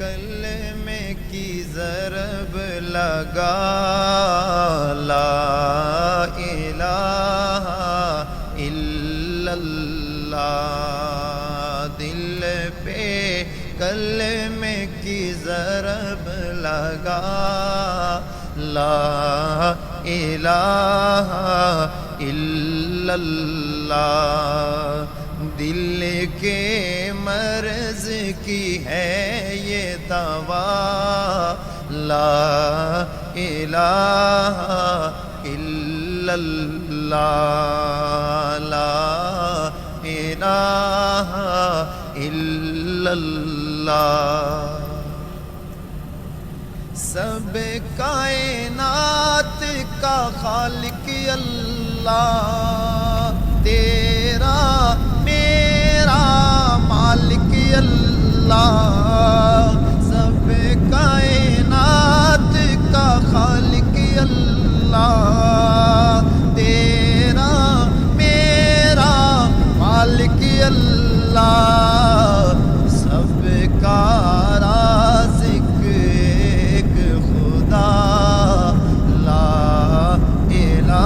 کلمے کی ضرب لگا لا الہ الا اللہ، دل پہ کلمے کی ضرب لگا لا الہ الا اللہ، دل کے مرض کی ہے یہ دوا لا الہ الا اللہ، لا الہ الا اللہ۔ سب کائنات کا خالق اللہ، تیرا میرا مالک اللہ، سب کائنات کا خالق اللہ، تیرا میرا مالک اللہ، سب کا رازق ایک خدا لا الہ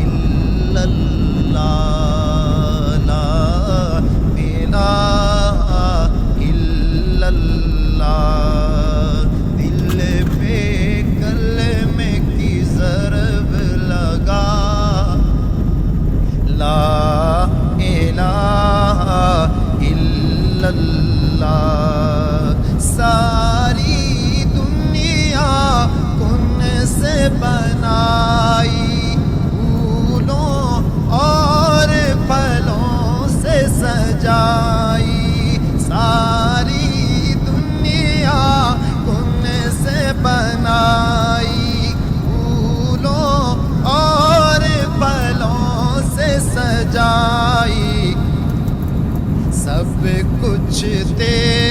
الا اللہ، لا الہ الا اللہ، دل پہ کلمے کی ضرب لگا لا الہ الا اللہ، ساری دنیا کن سے بنائی، پھولوں اور پھلوں سے سجائی، ساری دنیا کن سے بنائی، پھولوں اور پھلوں سے سجائی، سب کچھ تیرا